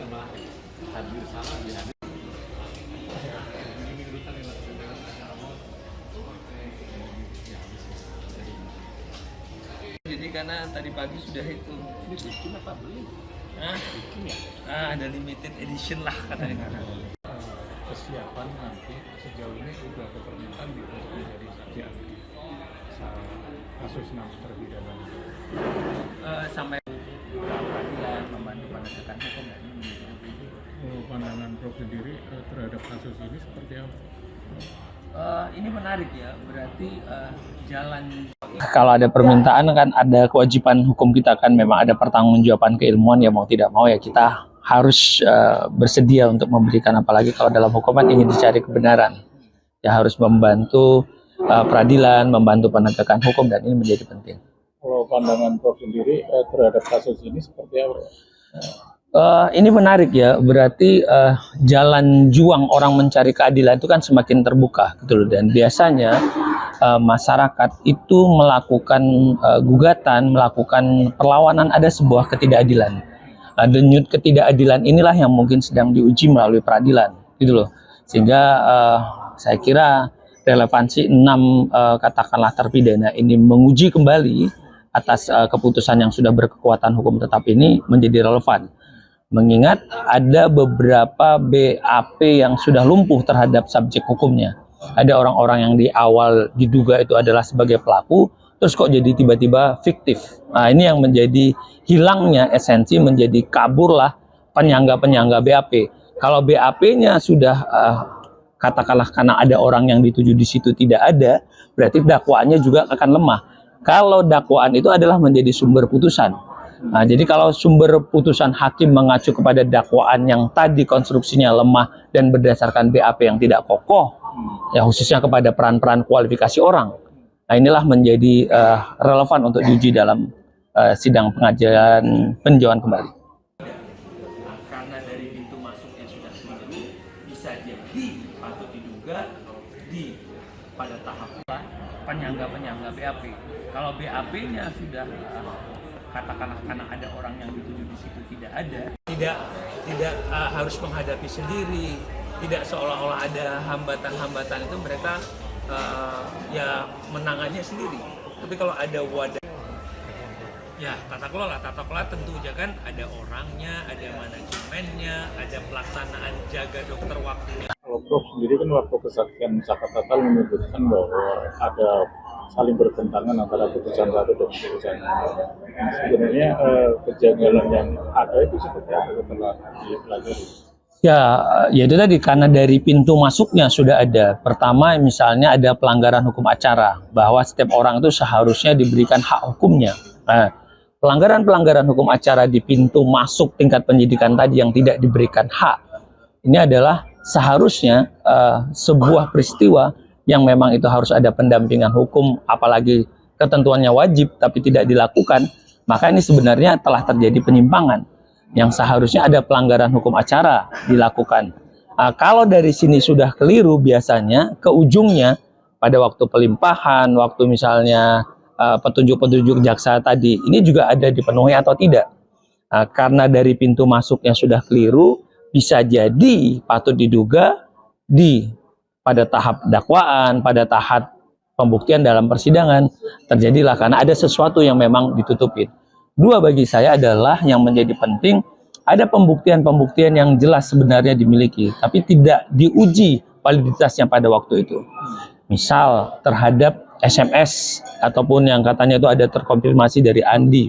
nama hadir salah dihadir. Ini urutan yang lakukan kamu. Jadi karena tadi pagi sudah itu. Ini bikin apa beli? Hah? Bikin ya? Ada limited edition lah katanya. Kesiapan nanti sejauh ini sudah ada permintaan dibentuk dari saksi ahli kasus 6 terpidana. Sampai peradilan membantu penegakan hukum dan ini. Pandangan Prof sendiri terhadap kasus ini seperti apa? Ini menarik ya, berarti jalan. Kalau ada permintaan kan ada kewajiban hukum kita kan, memang ada pertanggungjawaban keilmuan ya, mau tidak mau ya kita harus bersedia untuk memberikan, apalagi kalau dalam hukuman ingin dicari kebenaran ya, harus membantu peradilan, membantu penegakan hukum, dan ini menjadi penting. Kalau pandangan Prof sendiri terhadap kasus ini seperti apa? Ini menarik ya, berarti jalan juang orang mencari keadilan itu kan semakin terbuka gitu loh, dan biasanya masyarakat itu melakukan gugatan, melakukan perlawanan, ada sebuah ketidakadilan. Denyut ketidakadilan inilah yang mungkin sedang diuji melalui peradilan gitu loh, sehingga saya kira relevansi 6 katakanlah terpidana ini menguji kembali atas keputusan yang sudah berkekuatan hukum tetap ini menjadi relevan. Mengingat ada beberapa BAP yang sudah lumpuh terhadap subjek hukumnya. Ada orang-orang yang di awal diduga itu adalah sebagai pelaku, terus kok jadi tiba-tiba fiktif. Nah, ini yang menjadi hilangnya esensi, menjadi kaburlah penyangga-penyangga BAP. Kalau BAP-nya sudah katakanlah karena ada orang yang dituju di situ tidak ada, berarti dakwaannya juga akan lemah. Kalau dakwaan itu adalah menjadi sumber putusan. Nah, jadi kalau sumber putusan hakim mengacu kepada dakwaan yang tadi konstruksinya lemah dan berdasarkan BAP yang tidak kokoh, ya khususnya kepada peran-peran kualifikasi orang, nah inilah menjadi relevan untuk diuji dalam sidang pengajuan peninjauan kembali. Karena dari pintu masuknya sudah keliru, bisa jadi patut diduga pada tahap penyangga-penyangga BAP. Kalau BAP-nya sudah katakanlah karena ada orang yang dituju di situ tidak ada, tidak harus menghadapi sendiri, tidak seolah-olah ada hambatan-hambatan, itu mereka ya menangannya sendiri. Tapi kalau ada wadah, ya tata kelola tentu aja kan ada orangnya, ada manajemennya, ada pelaksanaan jaga dokter waktunya. Kalau Prof sendiri kan waktu kesaksian Zakat Tatal menyebutkan bahwa ada saling bertentangan antara putusan satu dan putusan lain. Sebenarnya kejanggalan yang ada itu seperti apa setelah dipelajari? Ya itu tadi, karena dari pintu masuknya sudah ada. Pertama misalnya ada pelanggaran hukum acara, bahwa setiap orang itu seharusnya diberikan hak hukumnya. Nah, pelanggaran-pelanggaran hukum acara di pintu masuk tingkat penyidikan tadi yang tidak diberikan hak, ini adalah seharusnya sebuah peristiwa yang memang itu harus ada pendampingan hukum, apalagi ketentuannya wajib tapi tidak dilakukan, maka ini sebenarnya telah terjadi penyimpangan yang seharusnya ada pelanggaran hukum acara dilakukan. Kalau dari sini sudah keliru, biasanya ke ujungnya pada waktu pelimpahan, waktu misalnya petunjuk-petunjuk jaksa tadi, ini juga ada dipenuhi atau tidak. Karena dari pintu masuknya sudah keliru, bisa jadi patut diduga pada tahap dakwaan, pada tahap pembuktian dalam persidangan terjadilah karena ada sesuatu yang memang ditutupin. Dua bagi saya adalah yang menjadi penting, ada pembuktian-pembuktian yang jelas sebenarnya dimiliki, tapi tidak diuji validitasnya pada waktu itu. Misal terhadap SMS ataupun yang katanya itu ada terkonfirmasi dari Andi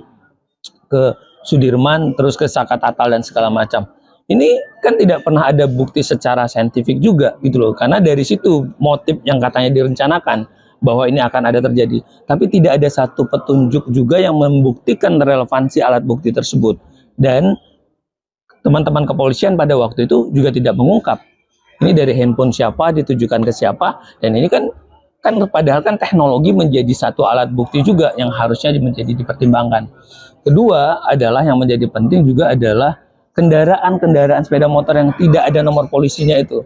ke Sudirman, terus ke Zakat Tatal dan segala macam. Ini kan tidak pernah ada bukti secara saintifik juga gitu loh, karena dari situ motif yang katanya direncanakan bahwa ini akan ada terjadi, tapi tidak ada satu petunjuk juga yang membuktikan relevansi alat bukti tersebut. Dan teman-teman kepolisian pada waktu itu juga tidak mengungkap ini dari handphone siapa, ditujukan ke siapa, dan ini kan padahal kan teknologi menjadi satu alat bukti juga yang harusnya menjadi dipertimbangkan. Kedua adalah yang menjadi penting juga adalah kendaraan sepeda motor yang tidak ada nomor polisinya itu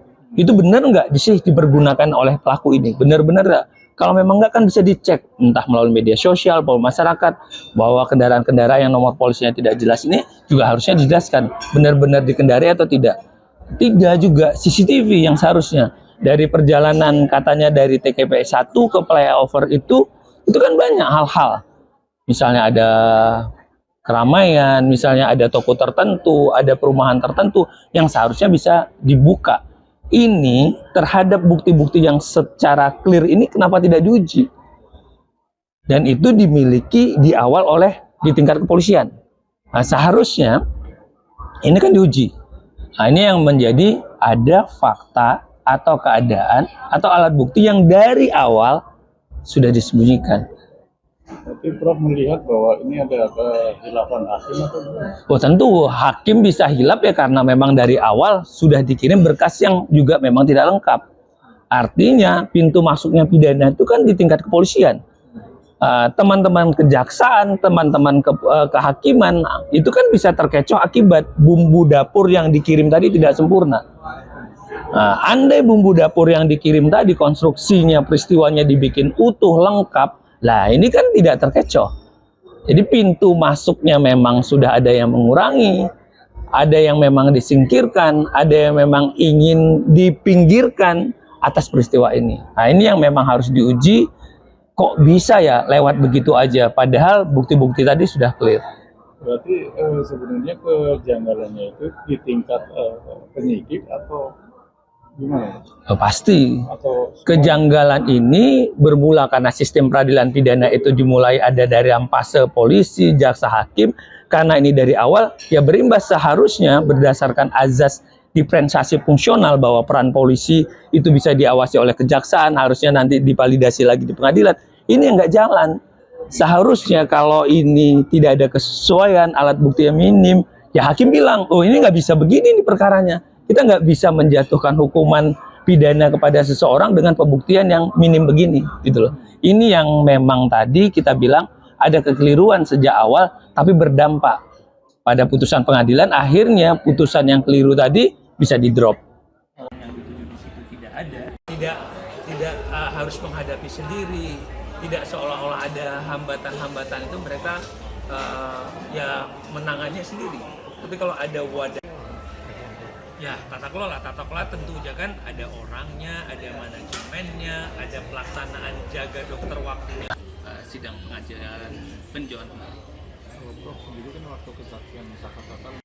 benar nggak sih dipergunakan oleh pelaku ini, benar-benar nggak? Kalau memang nggak kan bisa dicek entah melalui media sosial, melalui masyarakat, bahwa kendaraan-kendaraan yang nomor polisinya tidak jelas ini juga harusnya dijelaskan benar-benar dikendari atau tidak. 3 juga CCTV yang seharusnya dari perjalanan katanya dari TKP 1 ke flyover itu kan banyak hal-hal. Misalnya ada keramaian, misalnya ada toko tertentu, ada perumahan tertentu yang seharusnya bisa dibuka. Ini terhadap bukti-bukti yang secara clear ini kenapa tidak diuji? Dan itu dimiliki di awal di tingkat kepolisian. Nah, seharusnya ini kan diuji. Nah, ini yang menjadi ada fakta atau keadaan atau alat bukti yang dari awal sudah disembunyikan. Tapi Prof melihat bahwa ini ada kehilafan hakim atau bukan? Oh, tentu hakim bisa hilaf ya karena memang dari awal sudah dikirim berkas yang juga memang tidak lengkap. Artinya pintu masuknya pidana itu kan di tingkat kepolisian. Teman-teman kejaksaan, teman-teman kehakiman itu kan bisa terkecoh akibat bumbu dapur yang dikirim tadi tidak sempurna. Andai bumbu dapur yang dikirim tadi konstruksinya, peristiwanya dibikin utuh, lengkap, lah ini kan tidak terkecoh. Jadi pintu masuknya memang sudah ada yang mengurangi, ada yang memang disingkirkan, ada yang memang ingin dipinggirkan atas peristiwa ini. Nah, ini yang memang harus diuji. Kok bisa ya lewat begitu aja, padahal bukti-bukti tadi sudah clear. Berarti sebenarnya kejanggalannya itu di tingkat penyidik atau gimana? Pasti. Atau Kejanggalan ini bermula karena sistem peradilan pidana itu dimulai ada dari ampase polisi, jaksa hakim. Karena ini dari awal, ya berimbas seharusnya berdasarkan azas diferensiasi fungsional bahwa peran polisi itu bisa diawasi oleh kejaksaan, harusnya nanti divalidasi lagi di pengadilan. Ini yang nggak jalan. Seharusnya kalau ini tidak ada kesesuaian, alat bukti yang minim, ya hakim bilang, oh ini nggak bisa begini nih perkaranya. Kita nggak bisa menjatuhkan hukuman pidana kepada seseorang dengan pembuktian yang minim begini, gitu loh. Ini yang memang tadi kita bilang ada kekeliruan sejak awal, tapi berdampak pada putusan pengadilan. Akhirnya putusan yang keliru tadi bisa di drop. Yang dituju di situ tidak ada, tidak harus menghadapi sendiri, tidak seolah-olah ada hambatan-hambatan itu mereka ya menangannya sendiri. Tapi kalau ada wadah, ya tata kelola tentu aja kan ada orangnya, ada manajemennya, ada pelaksanaan jaga dokter waktunya. Sidang pengadilan penjualan. Prof sendiri kan waktu kesaksian Saka Tatal